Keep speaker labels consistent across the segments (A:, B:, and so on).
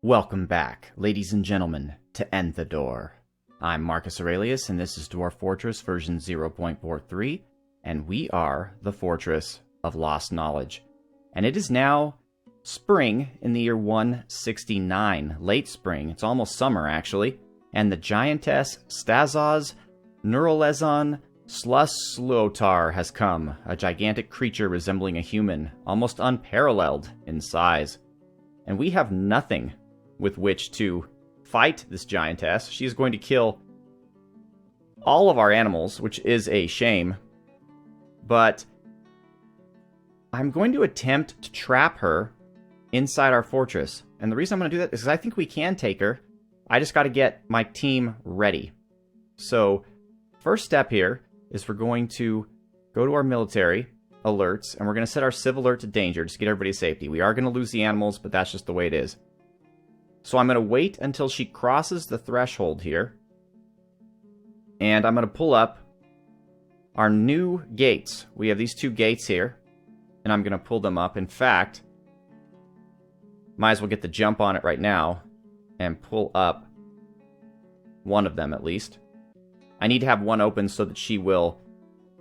A: Welcome back, ladies and gentlemen, to Enthador. I'm Marcus Aurelius, and this is Dwarf Fortress version 0.43, and we are the Fortress of Lost Knowledge. And it is now spring in the year 169, late spring. It's almost summer, actually. And the giantess Stazos Neurolezon Sluslotar has come, a gigantic creature resembling a human, almost unparalleled in size. And we have nothing with which to fight this giantess. She is going to kill all of our animals, which is a shame. But I'm going to attempt to trap her inside our fortress. And the reason I'm going to do that is because I think we can take her. I just got to get my team ready. So, first step here is we're going to go to our military alerts, and we're going to set our civ alert to danger just to get everybody's safety. We are going to lose the animals, but that's just the way it is. So I'm going to wait until she crosses the threshold here. And I'm going to pull up our new gates. We have these two gates here, and I'm going to pull them up. In fact, might as well get the jump on it right now and pull up one of them at least. I need to have one open so that she will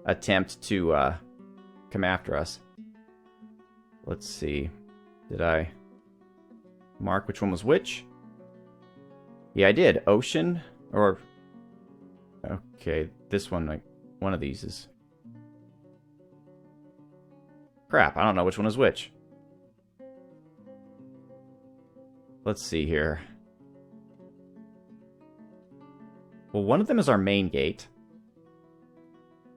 A: attempt to come after us. Let's see. Did I mark which one was which? Yeah, I did. Ocean, or... Okay, this one, like, one of these is... Crap, I don't know which one is which. Let's see here. Well, one of them is our main gate.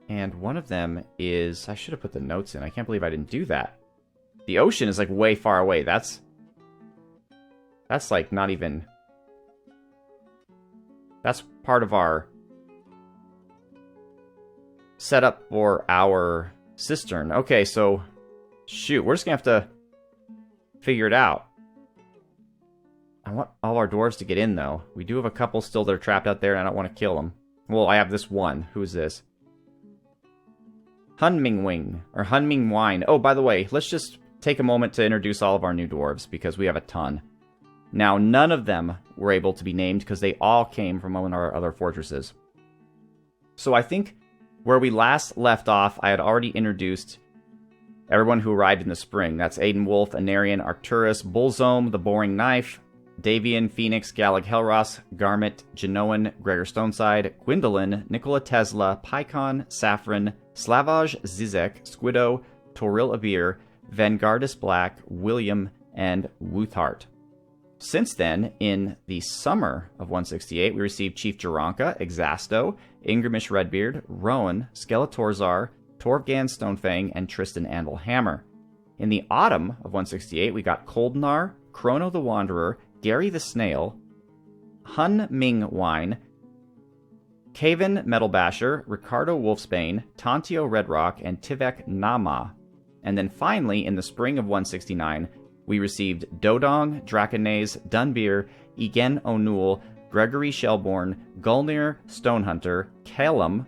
A: And one of them is... I should have put the notes in. I can't believe I didn't do that. The ocean is, like, way far away. That's like, not even... That's part of our setup for our cistern. Okay, so... Shoot, we're just gonna have to figure it out. I want all our dwarves to get in, though. We do have a couple still that are trapped out there, and I don't want to kill them. Well, I have this one. Who's this? Hunming or Hunming Wine. Oh, by the way, let's just take a moment to introduce all of our new dwarves, because we have a ton. Now, none of them were able to be named, because they all came from one of our other fortresses. So I think where we last left off, I had already introduced everyone who arrived in the spring. That's Aiden Wolf, Anarian, Arcturus, Bullzome, The Boring Knife, Davian, Phoenix, Galag Helros, Garmet, Genoan, Gregor Stoneside, Gwendolyn, Nikola Tesla, Pycon, Saffron, Slavaj Zizek, Squiddo, Toril Abir, Vanguardus Black, William, and Wuthart. Since then, in the summer of 168, we received Chief Jaronka, Exasto, Ingrimish Redbeard, Rowan, Skeletorzar, Torvgan Stonefang, and Tristan Anvilhammer. In the autumn of 168, we got Koldnar, Chrono the Wanderer, Gary the Snail, Hun Ming Wine, Kaven Metalbasher, Ricardo Wolfsbane, Tantio Redrock, and Tivek Nama. And then finally, in the spring of 169, we received Dodong, Draconase, Dunbeer, Igen O'Neill, Gregory Shelbourne, Gulnir Stonehunter, Calum,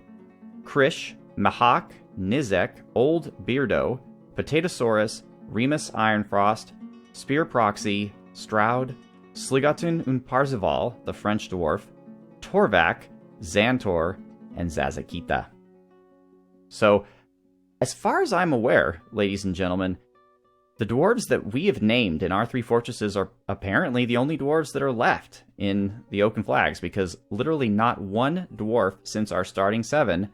A: Krish, Mahak, Nizek, Old Beardo, Potatosaurus, Remus Ironfrost, Spear Proxy, Stroud, Sligatun und Parzival, the French dwarf, Torvak, Xantor, and Zazakita. So, as far as I'm aware, ladies and gentlemen, the dwarves that we have named in our three fortresses are apparently the only dwarves that are left in the Oaken Flags, because literally not one dwarf since our starting 7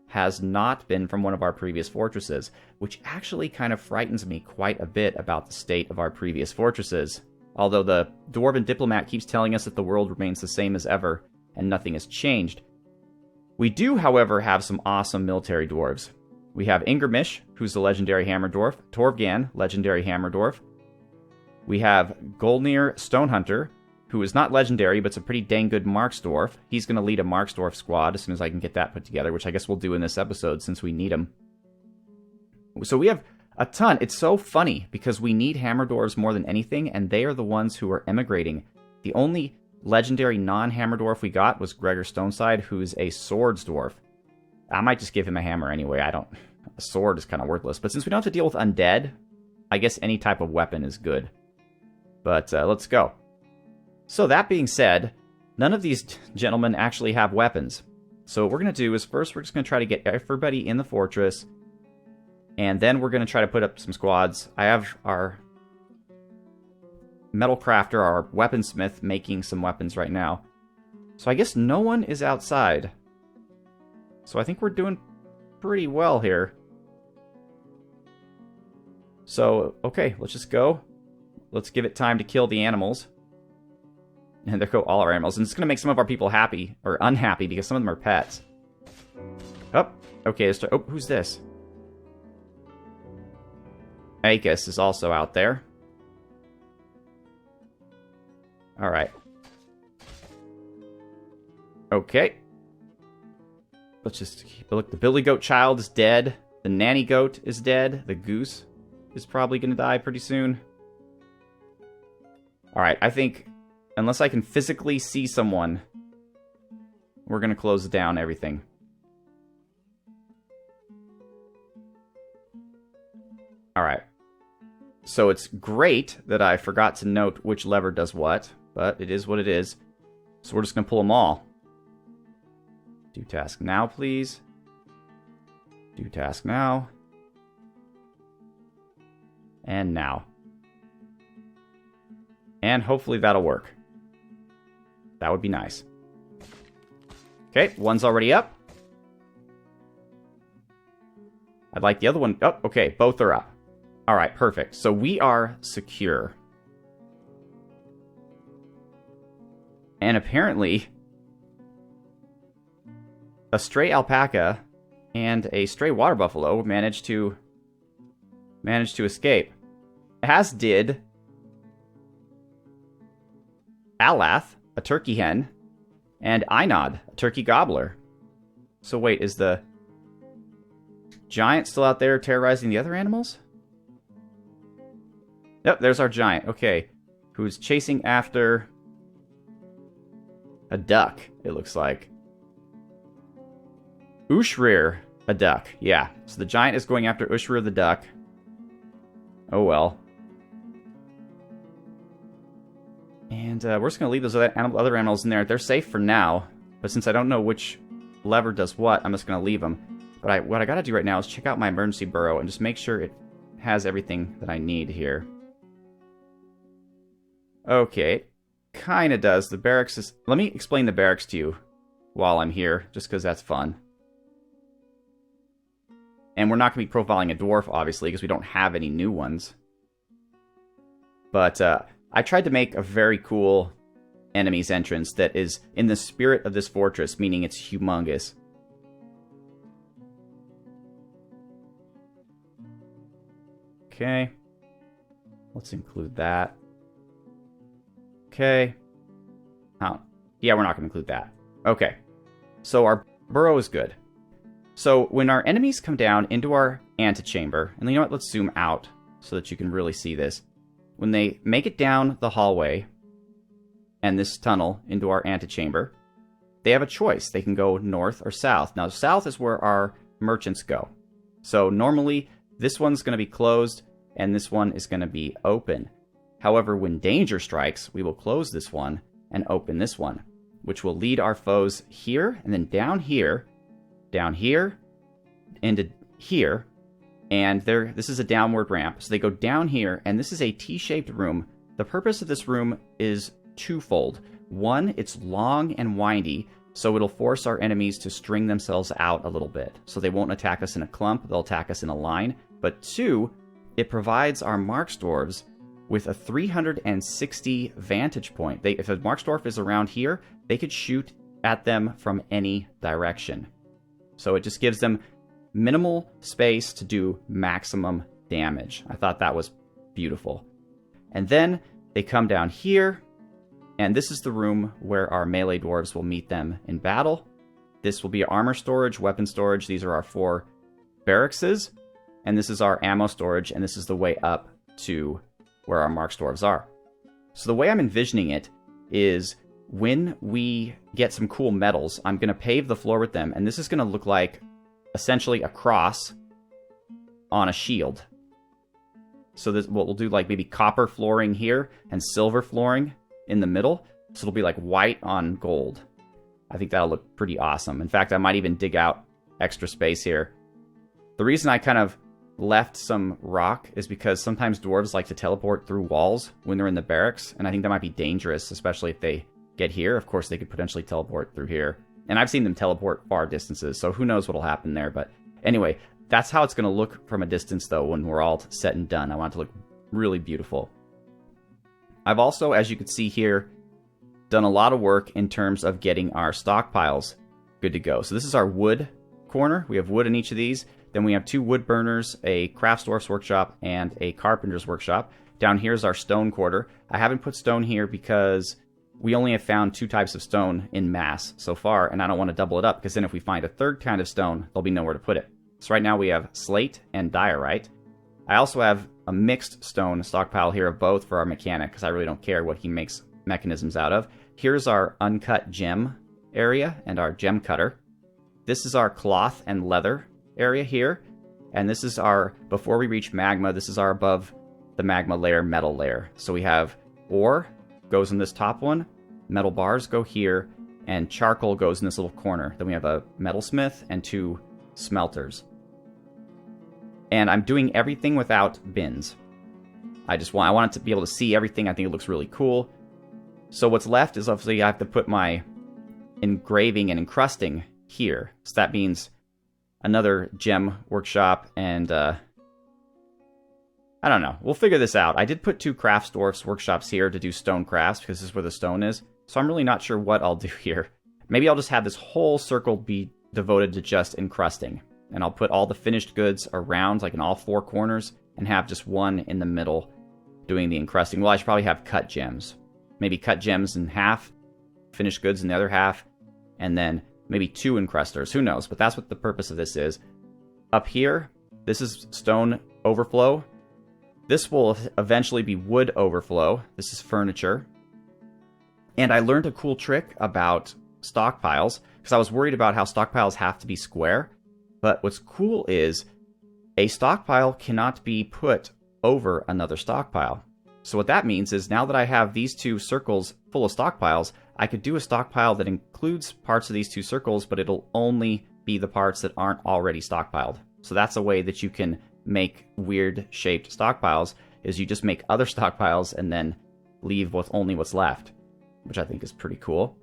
A: has not been from one of our previous fortresses, which actually kind of frightens me quite a bit about the state of our previous fortresses. Although the Dwarven Diplomat keeps telling us that the world remains the same as ever, and nothing has changed. We do, however, have some awesome military dwarves. We have Ingrimish, who's the legendary Hammer Dwarf, Torvgan, legendary Hammer Dwarf. We have Golnir Stonehunter, who is not legendary, but it's a pretty dang good Marks Dwarf. He's going to lead a Marks Dwarf squad as soon as I can get that put together, which I guess we'll do in this episode since we need him. So we have a ton. It's so funny, because we need Hammer Dwarves more than anything, and they are the ones who are emigrating. The only legendary non-Hammer Dwarf we got was Gregor Stoneside, who's a Swords Dwarf. I might just give him a hammer anyway. A sword is kind of worthless. But since we don't have to deal with undead, I guess any type of weapon is good. But let's go. So that being said, none of these gentlemen actually have weapons. So what we're going to do is first we're just going to try to get everybody in the fortress. And then we're going to try to put up some squads. I have our metal crafter, our weaponsmith, making some weapons right now. So I guess no one is outside. So I think we're doing pretty well here. So, okay, let's just go. Let's give it time to kill the animals. And there go all our animals. And it's going to make some of our people happy, or unhappy, because some of them are pets. Oh, okay, oh, who's this? Akis is also out there. Alright. Okay. Let's just keep a look. The billy goat child is dead. The nanny goat is dead. The goose is probably going to die pretty soon. Alright, I think, unless I can physically see someone, we're going to close down everything. Alright. So it's great that I forgot to note which lever does what, but it is what it is. So we're just going to pull them all. Do task now, please. Do task now. And now. And hopefully that'll work. That would be nice. Okay, one's already up. I'd like the other one. Oh, okay, both are up. Alright, perfect. So we are secure. And apparently, a stray alpaca and a stray water buffalo managed to escape. As did Alath, a turkey hen, and Einod, a turkey gobbler. So wait, is the giant still out there terrorizing the other animals? Yep, there's our giant. Okay. Who's chasing after a duck, it looks like. Ushrir, a duck. Yeah. So the giant is going after Ushrir the duck. Oh well. And we're just going to leave those other animals in there. They're safe for now. But since I don't know which lever does what, I'm just going to leave them. But what I got to do right now is check out my emergency burrow and just make sure it has everything that I need here. Okay, kind of does. The barracks is... Let me explain the barracks to you while I'm here, just because that's fun. And we're not going to be profiling a dwarf, obviously, because we don't have any new ones. But I tried to make a very cool enemy's entrance that is in the spirit of this fortress, meaning it's humongous. Okay. Let's include that. Okay. Oh, yeah, we're not going to include that. Okay. So our burrow is good. So when our enemies come down into our antechamber, and you know what, let's zoom out so that you can really see this. When they make it down the hallway and this tunnel into our antechamber, they have a choice. They can go north or south. Now, south is where our merchants go. So normally, this one's going to be closed, and this one is going to be open. However, when danger strikes, we will close this one and open this one, which will lead our foes here, and then down here, into here, and this is a downward ramp. So they go down here, and this is a T-shaped room. The purpose of this room is twofold. One, it's long and windy, so it'll force our enemies to string themselves out a little bit. So they won't attack us in a clump, they'll attack us in a line. But two, it provides our Marksdwarves with a 360 vantage point. If a Marksdwarf is around here, they could shoot at them from any direction. So it just gives them minimal space to do maximum damage. I thought that was beautiful. And then they come down here, and this is the room where our melee dwarves will meet them in battle. This will be armor storage, weapon storage. These are our 4 barrackses, and this is our ammo storage, and this is the way up to where our Marksdwarves are. So the way I'm envisioning it is when we get some cool metals, I'm going to pave the floor with them, and this is going to look like essentially a cross on a shield. So this, what we'll do, like maybe copper flooring here and silver flooring in the middle. So it'll be like white on gold. I think that'll look pretty awesome. In fact, I might even dig out extra space here. The reason I kind of left some rock is because sometimes dwarves like to teleport through walls when they're in the barracks, and I think that might be dangerous, especially if they get here. Of course, they could potentially teleport through here. And I've seen them teleport far distances, so who knows what'll happen there. But anyway, that's how it's going to look from a distance, though, when we're all set and done. I want it to look really beautiful. I've also, as you can see here, done a lot of work in terms of getting our stockpiles good to go. So this is our wood corner. We have wood in each of these. Then we have 2 wood burners, a craftsdwarf's workshop, and a carpenter's workshop. Down here is our stone quarter. I haven't put stone here because we only have found 2 types of stone in mass so far, and I don't want to double it up, because then if we find a 3rd kind of stone, there'll be nowhere to put it. So right now we have slate and diorite. I also have a mixed stone stockpile here of both for our mechanic, because I really don't care what he makes mechanisms out of. Here's our uncut gem area and our gem cutter. This is our cloth and leather area here. And this is our, before we reach magma, this is our above the magma layer metal layer. So we have ore goes in this top one, metal bars go here, and charcoal goes in this little corner. Then we have a metalsmith and 2 smelters. And I'm doing everything without bins. I want it to be able to see everything. I think it looks really cool. So what's left is obviously I have to put my engraving and encrusting here. So that means another gem workshop and I don't know. We'll figure this out. I did put 2 craftsdwarf's workshops here to do stone crafts because this is where the stone is. So I'm really not sure what I'll do here. Maybe I'll just have this whole circle be devoted to just encrusting. And I'll put all the finished goods around, like in all 4 corners, and have just one in the middle doing the encrusting. Well, I should probably have cut gems. Maybe cut gems in half, finished goods in the other half, and then maybe 2 encrusters. Who knows? But that's what the purpose of this is. Up here, this is stone overflow. This will eventually be wood overflow. This is furniture. And I learned a cool trick about stockpiles, because I was worried about how stockpiles have to be square. But what's cool is a stockpile cannot be put over another stockpile. So what that means is now that I have these 2 circles full of stockpiles, I could do a stockpile that includes parts of these 2 circles, but it'll only be the parts that aren't already stockpiled. So that's a way that you can make weird shaped stockpiles, is you just make other stockpiles and then leave with only what's left, which I think is pretty cool.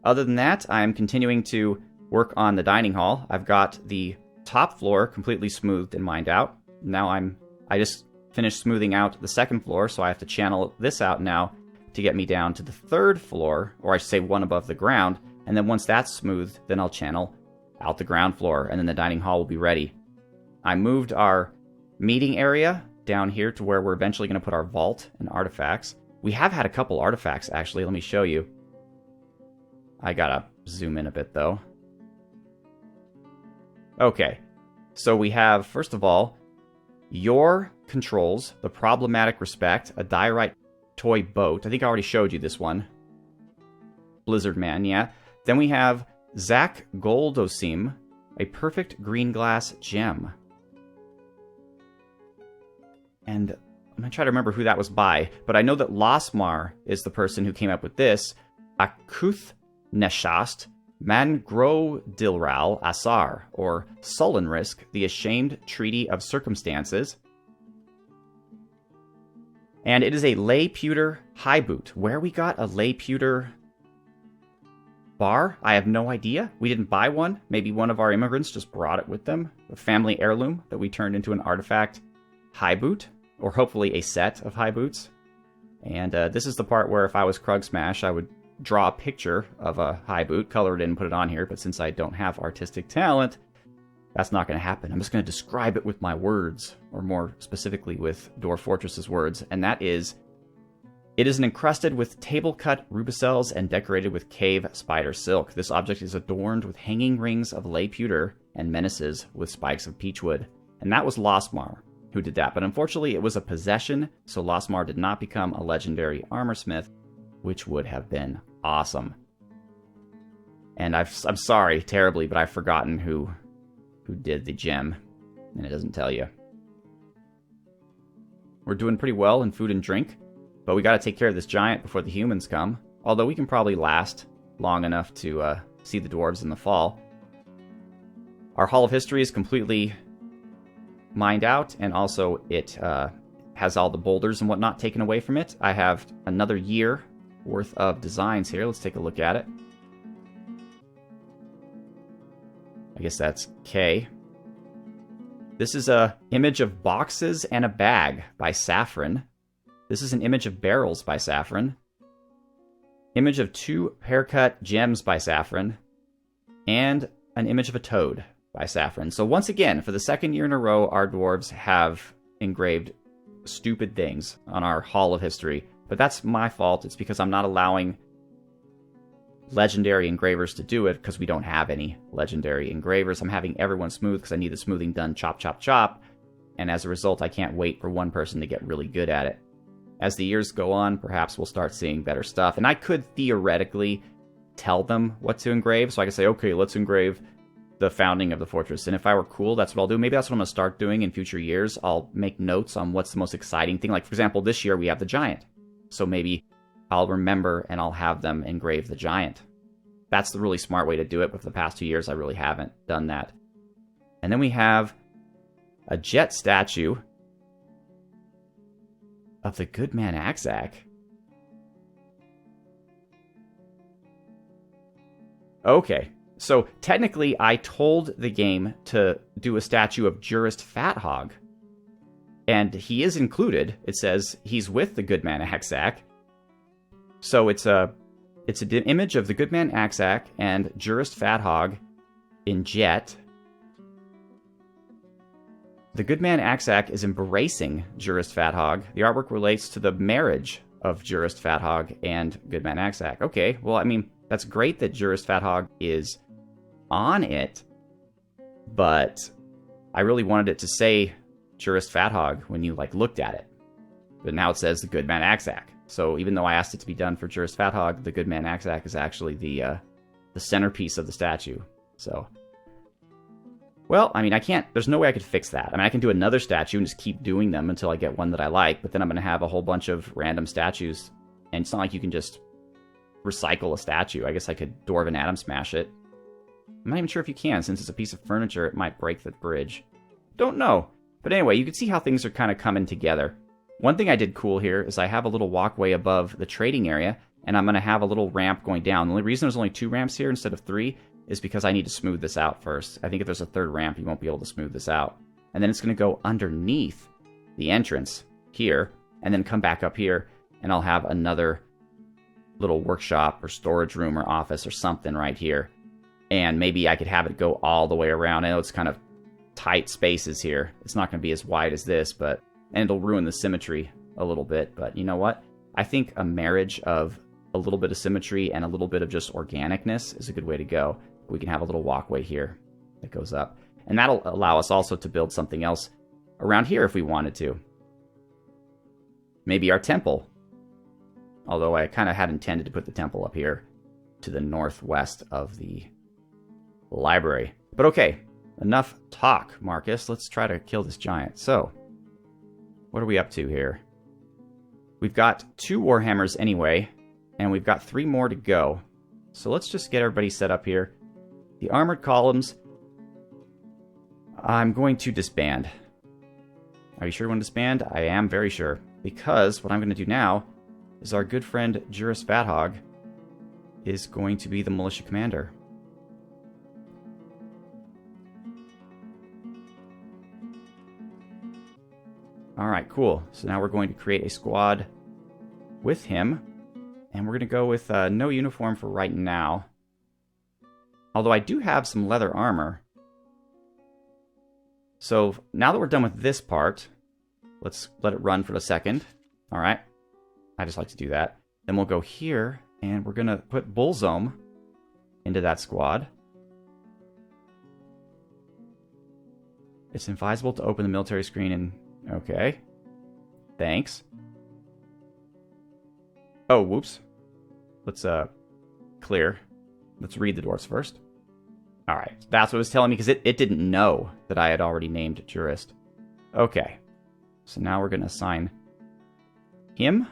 A: Other than that, I'm continuing to work on the dining hall. I've got the top floor completely smoothed and mined out. Now I just finished smoothing out the 2nd floor, so I have to channel this out now to get me down to the 3rd floor, or I should say one above the ground, and then once that's smooth, then I'll channel out the ground floor, and then the dining hall will be ready. I moved our meeting area down here to where we're eventually going to put our vault and artifacts. We have had a couple artifacts, actually. Let me show you. I gotta zoom in a bit, though. Okay, so we have, first of all, your controls, the problematic respect, a diorite toy boat. I think I already showed you this one. Blizzard Man, yeah. Then we have Zach Goldosim, a perfect green glass gem. And I'm going to try to remember who that was by, but I know that Losmar is the person who came up with this. Akuth Neshast Mangrodilral Asar, or Sullen Risk, the Ashamed Treaty of Circumstances. And it is a lay pewter high boot. Where we got a lay pewter bar, I have no idea. We didn't buy one. Maybe one of our immigrants just brought it with them. A family heirloom that we turned into an artifact high boot, or hopefully a set of high boots. And this is the part where if I was Krug Smash, I would draw a picture of a high boot, color it in, and put it on here. But since I don't have artistic talent, that's not going to happen. I'm just going to describe it with my words, or more specifically with Dwarf Fortress's words, and that is, it is encrusted with table-cut rubicels and decorated with cave spider silk. This object is adorned with hanging rings of lay pewter and menaces with spikes of peachwood. And that was Losmar who did that, but unfortunately it was a possession, so Losmar did not become a legendary armorsmith, which would have been awesome. And I'm sorry terribly, but I've forgotten who did the gem, and it doesn't tell you. We're doing pretty well in food and drink. But we got to take care of this giant before the humans come. Although we can probably last long enough to see the dwarves in the fall. Our Hall of History is completely mined out, and also it has all the boulders and whatnot taken away from it. I have another year worth of designs here. Let's take a look at it. I guess that's K. This is a image of boxes and a bag by Saffron. This is an image of barrels by Saffron. Image of 2 haircut gems by Saffron. And an image of a toad by Saffron. So once again, for the second year in a row, our dwarves have engraved stupid things on our Hall of History. But that's my fault. It's because I'm not allowing legendary engravers to do it because we don't have any legendary engravers. I'm having everyone smooth because I need the smoothing done chop, chop, chop. And as a result, I can't wait for one person to get really good at it. As the years go on, perhaps we'll start seeing better stuff. And I could theoretically tell them what to engrave. So I could say, okay, let's engrave the founding of the fortress. And if I were cool, that's what I'll do. Maybe that's what I'm going to start doing in future years. I'll make notes on what's the most exciting thing. Like, for example, this year we have the giant. So maybe I'll remember and I'll have them engrave the giant. That's the really smart way to do it, but for the past 2 years, I really haven't done that. And then we have a jet statue of the good man Axac. Okay, so technically I told the game to do a statue of Jurist Fathog. And he is included. It says he's with the good man Axac. So it's an image of the good man Axac and Jurist Fathog in jet. The good man Axac is embracing Jurist Fathog. The artwork relates to the marriage of Jurist Fathog and good man Axac. Okay, well, I mean, that's great that Jurist Fathog is on it, but I really wanted it to say Jurist Fathog when you looked at it. But now it says the good man Axac. So even though I asked it to be done for Jurist Fathog, the good man Axac is actually the centerpiece of the statue. So, well, I mean, I can't, there's no way I could fix that. I mean, I can do another statue and just keep doing them until I get one that I like, but then I'm going to have a whole bunch of random statues, and it's not like you can just recycle a statue. I guess I could Dwarven Atom Smash it. I'm not even sure if you can. Since it's a piece of furniture, it might break the bridge. Don't know. But anyway, you can see how things are kind of coming together. One thing I did cool here is I have a little walkway above the trading area, and I'm going to have a little ramp going down. The only reason there's only 2 ramps here instead of 3 is because I need to smooth this out first. I think if there's a 3rd ramp, you won't be able to smooth this out. And then it's going to go underneath the entrance here, and then come back up here, and I'll have another little workshop or storage room or office or something right here. And maybe I could have it go all the way around. I know it's kind of tight spaces here. It's not going to be as wide as this, and it'll ruin the symmetry a little bit. But you know what? I think a marriage of a little bit of symmetry and a little bit of just organicness is a good way to go. We can have a little walkway here that goes up. And that'll allow us also to build something else around here if we wanted to. Maybe our temple. Although I kind of had intended to put the temple up here to the northwest of the library. But okay, enough talk, Marcus. Let's try to kill this giant. So, what are we up to here? We've got 2 Warhammers anyway, and we've got 3 more to go. So let's just get everybody set up here. The armored columns, I'm going to disband. Are you sure you want to disband? I am very sure. Because what I'm going to do now is our good friend Jurist Fathog is going to be the militia commander. Alright, cool. So now we're going to create a squad with him. And we're going to go with no uniform for right now. Although I do have some leather armor. So now that we're done with this part, let's let it run for a second. Alright. I just like to do that. Then we'll go here, and we're going to put Bullzome into that squad. It's advisable to open the military screen and... Okay. Thanks. Oh, whoops. Let's, clear. Let's read the dwarfs first. Alright, that's what it was telling me, because it didn't know that I had already named Jurist. Okay. So now we're going to assign him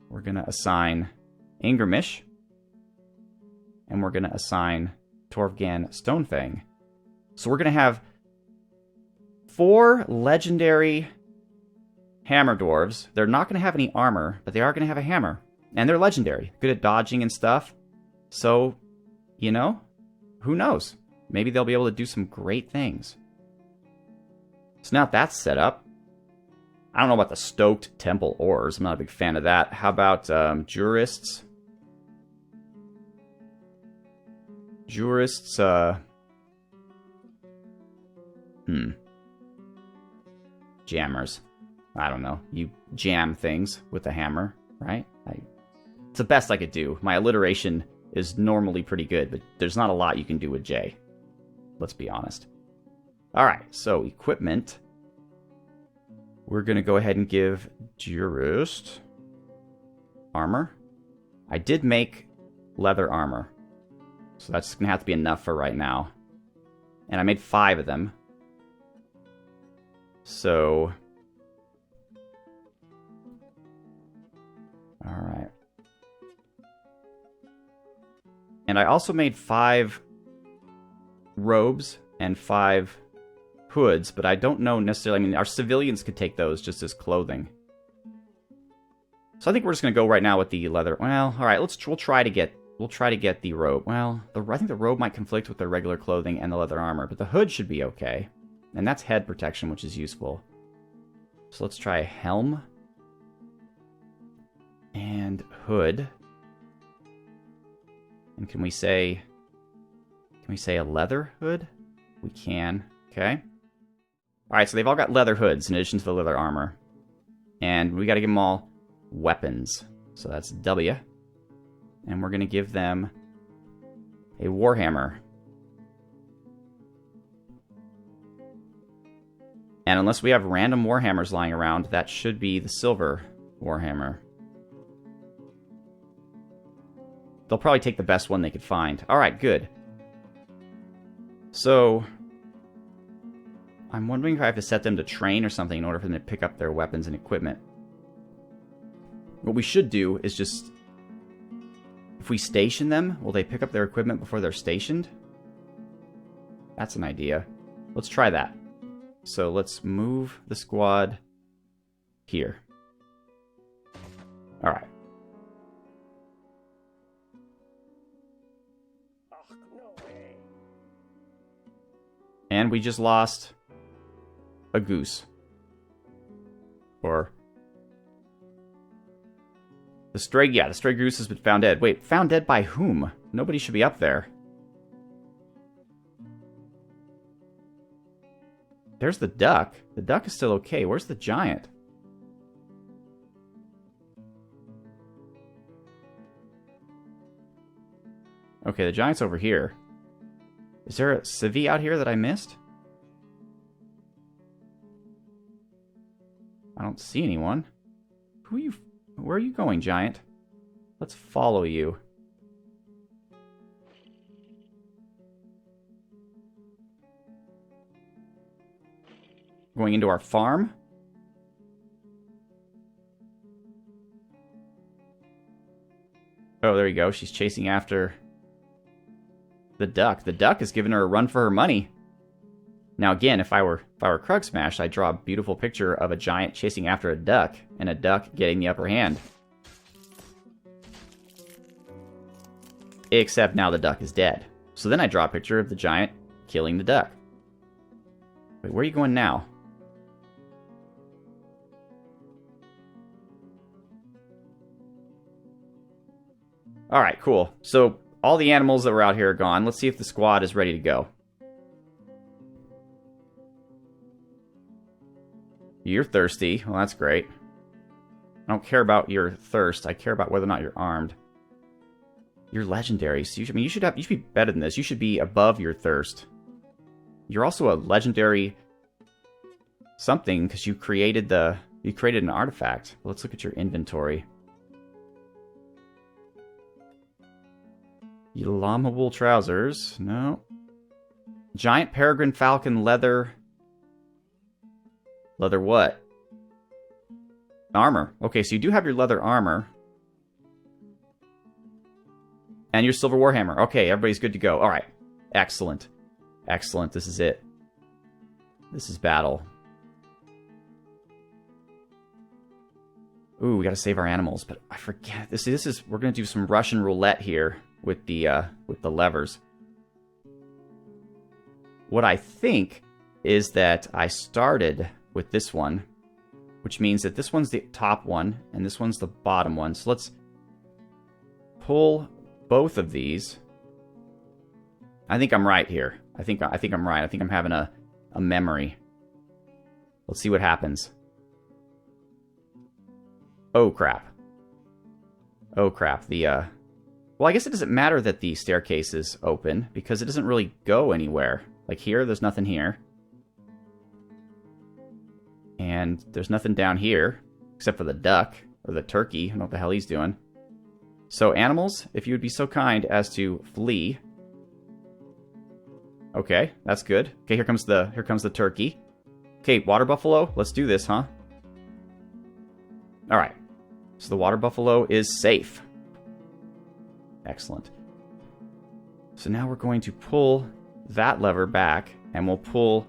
A: We're going to assign Ingramish. And we're going to assign Torvgan Stonefang. So we're going to have 4 legendary hammer dwarves. They're not going to have any armor, but they are going to have a hammer. And they're legendary. Good at dodging and stuff. So, you know, who knows? Maybe they'll be able to do some great things. So now that's set up. I don't know about the stoked temple ores. I'm not a big fan of that. How about jurists? Jurists, jammers. I don't know. You jam things with a hammer, right? It's the best I could do. My alliteration is normally pretty good, but there's not a lot you can do with J. Let's be honest. Alright, so equipment. We're going to go ahead and give Jurist armor. I did make leather armor, so that's going to have to be enough for right now. And I made 5 of them. So... Alright. And I also made 5 robes and 5 hoods, but I don't know necessarily. I mean, our civilians could take those just as clothing. So I think we're just going to go right now with the leather. Well, all right, we'll try to get the robe. Well, I think the robe might conflict with the regular clothing and the leather armor, but the hood should be okay. And that's head protection, which is useful. So let's try a helm and hood. And can we say a leather hood? We can. Okay. Alright, so they've all got leather hoods in addition to the leather armor. And we got to give them all weapons. So that's W. And we're going to give them a warhammer. And unless we have random warhammers lying around, that should be the silver warhammer. They'll probably take the best one they could find. Alright, good. So, I'm wondering if I have to set them to train or something in order for them to pick up their weapons and equipment. What we should do is just... If we station them, will they pick up their equipment before they're stationed? That's an idea. Let's try that. So let's move the squad here. Alright. And we just lost a goose. Or... the stray goose has been found dead. Wait, found dead by whom? Nobody should be up there. There's the duck. The duck is still okay. Where's the giant? Okay, the giant's over here. Is there a civvy out here that I missed? I don't see anyone. Who are you... Where are you going, giant? Let's follow you. Going into our farm? Oh, there you go. She's chasing after the duck. The duck is giving her a run for her money. Now again, if I were Krug Smash, I'd draw a beautiful picture of a giant chasing after a duck, and a duck getting the upper hand. Except now the duck is dead. So then I draw a picture of the giant killing the duck. Wait, where are you going now? Alright, cool. So all the animals that were out here are gone. Let's see if the squad is ready to go. You're thirsty. Well, that's great. I don't care about your thirst. I care about whether or not you're armed. You're legendary. So you should be better than this. You should be above your thirst. You're also a legendary something because you created an artifact. Let's look at your inventory. Elamable trousers. No. Giant peregrine falcon leather. Leather what? Armor. Okay, so you do have your leather armor. And your silver warhammer. Okay, everybody's good to go. All right. Excellent. Excellent. This is it. This is battle. Ooh, we gotta save our animals, but I forget. This is we're gonna do some Russian roulette here with the levers. What I think is that I started with this one, which means that this one's the top one and this one's the bottom one. So let's pull both of these. I think I'm right here. I think I'm right. I think I'm having a memory. Let's see what happens. Oh crap. Oh crap. Well, I guess it doesn't matter that the staircase is open because it doesn't really go anywhere. Like here, there's nothing here. And there's nothing down here except for the duck or the turkey. I don't know what the hell he's doing. So animals, if you would be so kind as to flee. Okay, that's good. Okay, here comes the turkey. Okay, water buffalo, let's do this, huh? All right. So the water buffalo is safe. Excellent. So now we're going to pull that lever back, and we'll pull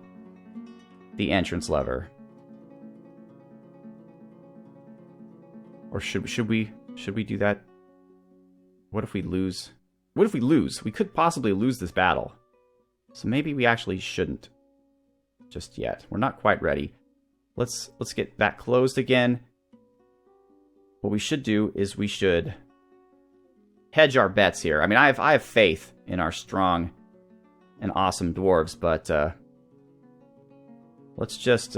A: the entrance lever. Or should we do that? What if we lose? What if we lose? We could possibly lose this battle. So maybe we actually shouldn't just yet. We're not quite ready. Let's get that closed again. What we should do is we should hedge our bets here. I mean, I have faith in our strong and awesome dwarves, but let's just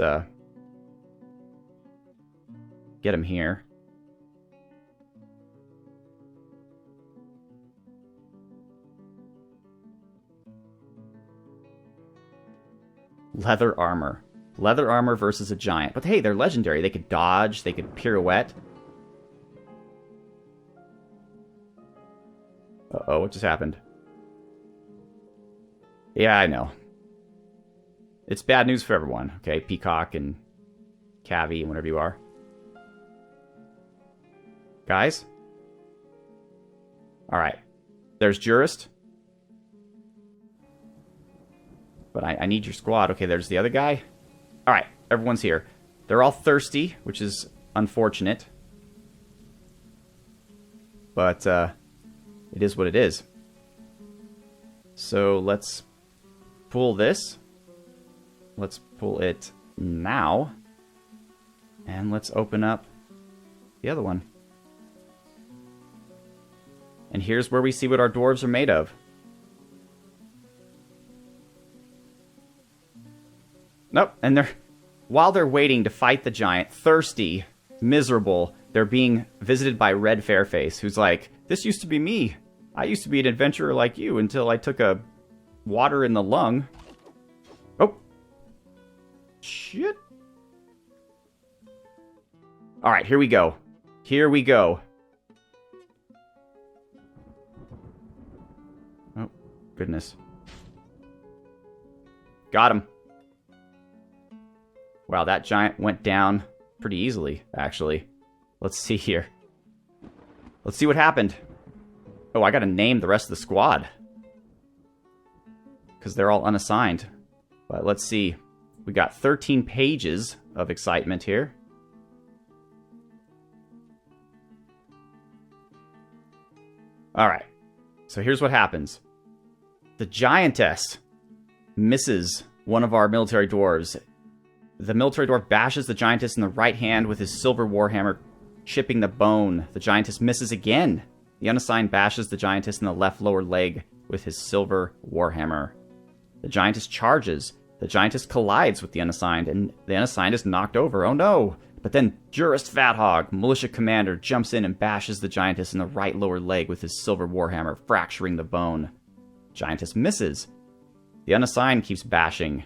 A: get him here. Leather armor. Leather armor versus a giant. But hey, they're legendary. They could dodge, they could pirouette. Uh-oh, what just happened? Yeah, I know. It's bad news for everyone, okay? Peacock and Cavi and whatever you are. Guys? Alright. There's Jurist. But I need your squad. Okay, there's the other guy. Alright, everyone's here. They're all thirsty, which is unfortunate. But, it is what it is. So let's pull this. Let's pull it now. And let's open up the other one. And here's where we see what our dwarves are made of. Nope, and while they're waiting to fight the giant, thirsty, miserable, they're being visited by Red Fairface, who's like, "This used to be me. I used to be an adventurer like you until I took a water in the lung." Oh. Shit. Alright, here we go. Here we go. Oh, goodness. Got him. Wow, that giant went down pretty easily, actually. Let's see here. Let's see what happened. Oh, I gotta name the rest of the squad. Because they're all unassigned. But let's see. We got 13 pages of excitement here. Alright. So here's what happens. The giantess misses one of our military dwarves. The military dwarf bashes the giantess in the right hand with his silver warhammer, chipping the bone. The giantess misses again. The unassigned bashes the giantess in the left lower leg with his silver warhammer. The giantess charges. The giantess collides with the unassigned, and the unassigned is knocked over. Oh no! But then Jurist Fathog, militia commander, jumps in and bashes the giantess in the right lower leg with his silver warhammer, fracturing the bone. Giantess misses. The unassigned keeps bashing.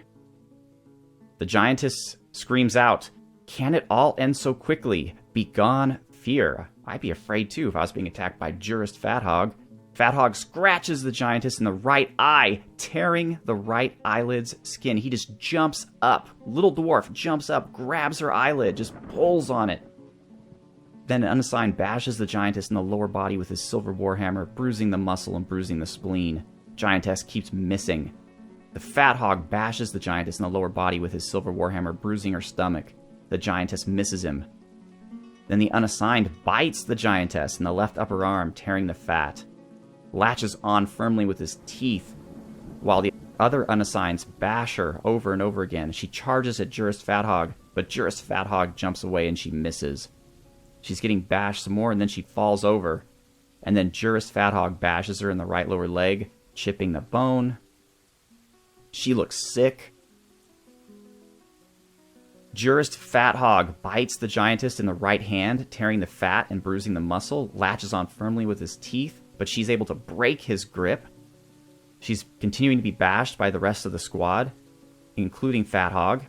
A: The giantess screams out, "Can it all end so quickly? Begone fear." I'd be afraid too if I was being attacked by Jurist Fathog. Fathog scratches the giantess in the right eye, tearing the right eyelid's skin. He just jumps up. Little dwarf jumps up, grabs her eyelid, just pulls on it. Then an unassigned bashes the giantess in the lower body with his silver warhammer, bruising the muscle and bruising the spleen. Giantess keeps missing. The fat hog bashes the giantess in the lower body with his silver warhammer, bruising her stomach. The giantess misses him. Then the unassigned bites the giantess in the left upper arm, tearing the fat. Latches on firmly with his teeth, while the other unassigns bash her over and over again. She charges at Jurist Fat Hog, but Jurist Fat Hog jumps away and she misses. She's getting bashed some more, and then she falls over. And then Jurist Fat Hog bashes her in the right lower leg, chipping the bone. She looks sick. Jurist Fat Hog bites the giantess in the right hand, tearing the fat and bruising the muscle, latches on firmly with his teeth, but she's able to break his grip. She's continuing to be bashed by the rest of the squad, including Fat Hog.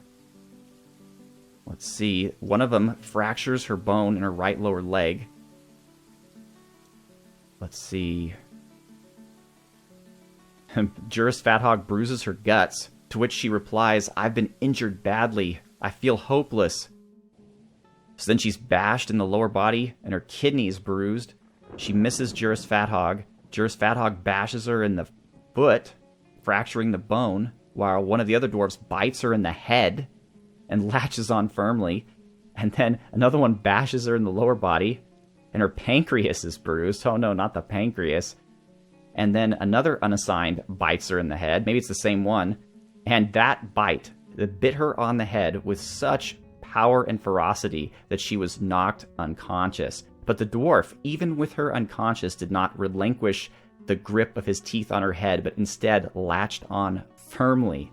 A: Let's see. One of them fractures her bone in her right lower leg. Let's see. Jurist Fat Hog bruises her guts, to which she replies, "I've been injured badly. I feel hopeless." So then she's bashed in the lower body, and her kidney is bruised. She misses Jurist Fat Hog. Jurist Fat Hog bashes her in the foot, fracturing the bone, while one of the other dwarves bites her in the head and latches on firmly. And then another one bashes her in the lower body, and her pancreas is bruised. Oh no, not the pancreas. And then another unassigned bites her in the head. Maybe it's the same one. And that bite, that bit her on the head with such power and ferocity that she was knocked unconscious. But the dwarf, even with her unconscious, did not relinquish the grip of his teeth on her head, but instead latched on firmly.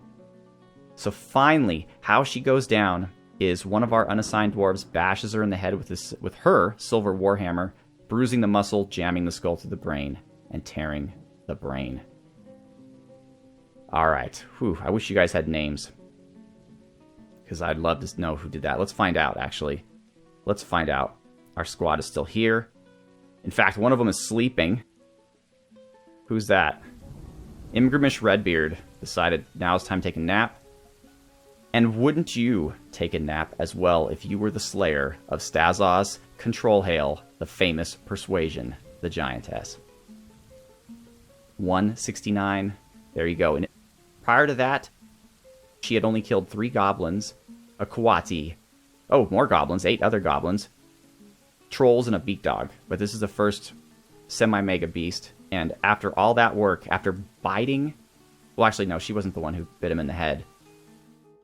A: So finally, how she goes down is one of our unassigned dwarves bashes her in the head with her silver warhammer, bruising the muscle, jamming the skull through the brain, and tearing the brain. Alright, I wish you guys had names, because I'd love to know who did that. Let's find out, actually. Let's find out. Our squad is still here. In fact, one of them is sleeping. Who's that? Imgrimish Redbeard decided now it's time to take a nap. And wouldn't you take a nap as well if you were the slayer of Stazos Control Hail, the famous Persuasion, the Giantess? 169. There you go. And prior to that, she had only killed 3 goblins, a Kawati. Oh, more goblins, 8 other goblins, trolls, and a beak dog. But this is the first semi-mega beast. And after all that work, after biting... Well, actually, no, she wasn't the one who bit him in the head.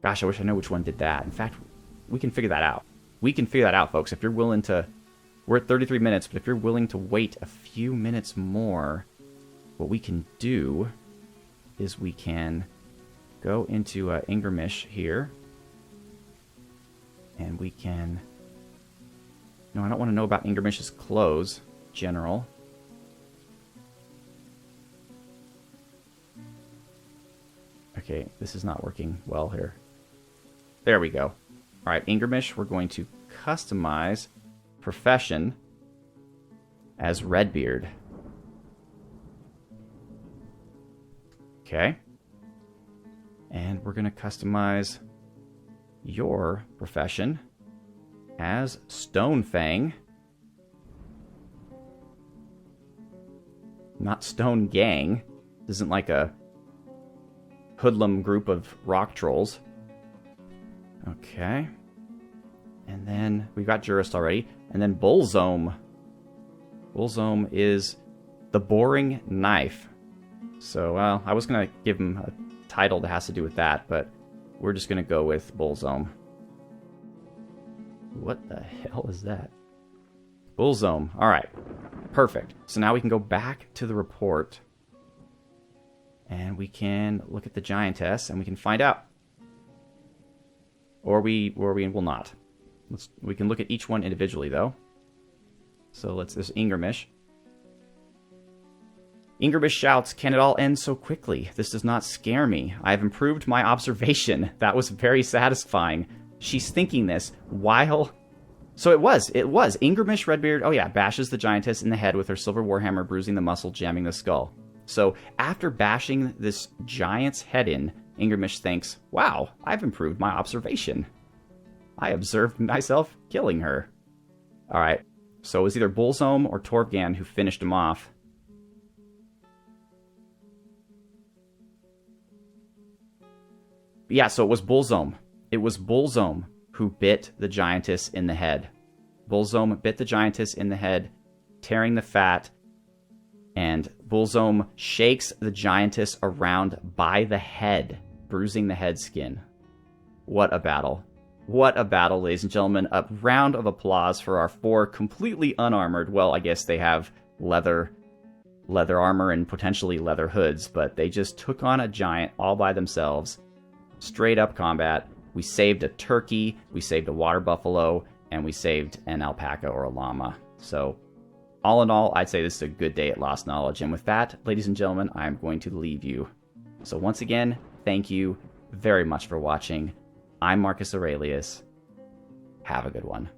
A: Gosh, I wish I knew which one did that. In fact, we can figure that out. We can figure that out, folks. If you're willing to... We're at 33 minutes, but if you're willing to wait a few minutes more, what we can do is we can go into Ingrimish here. And we can... No, I don't want to know about Ingrimish's clothes, General. Okay, this is not working well here. There we go. Alright, Ingrimish, we're going to customize profession as Redbeard. Okay. And we're going to customize your profession as Stonefang. Not Stone Gang. This isn't like a hoodlum group of rock trolls. Okay. And then we've got Jurist already. And then Bullzome. Bullzome is the boring knife. So, well, I was going to give him a title that has to do with that, but we're just going to go with Bullzome. What the hell is that? Bullzome. Alright. Perfect. So now we can go back to the report. And we can look at the Giantess, and we can find out. Or we will not. We can look at each one individually, though. So there's Ingrimish. Ingrimish shouts, "Can it all end so quickly? This does not scare me. I have improved my observation. That was very satisfying." She's thinking this while... So it was. Ingrimish Redbeard, oh yeah, bashes the Giantess in the head with her silver warhammer, bruising the muscle, jamming the skull. So after bashing this giant's head in, Ingrimish thinks, "Wow, I've improved my observation. I observed myself killing her." Alright, So it was either Bullzome or Torvgan who finished him off. Yeah, so it was Bullzome. It was Bullzome who bit the giantess in the head. Bullzome bit the giantess in the head, tearing the fat, and Bullzome shakes the giantess around by the head, bruising the head skin. What a battle. What a battle, ladies and gentlemen. A round of applause for our 4 completely unarmored. Well, I guess they have leather armor and potentially leather hoods, but they just took on a giant all by themselves. Straight up combat. We saved a turkey, we saved a water buffalo, and we saved an alpaca or a llama. So, all in all, I'd say this is a good day at Lost Knowledge. And with that, ladies and gentlemen, I'm going to leave you. So once again, thank you very much for watching. I'm Marcus Aurelius. Have a good one.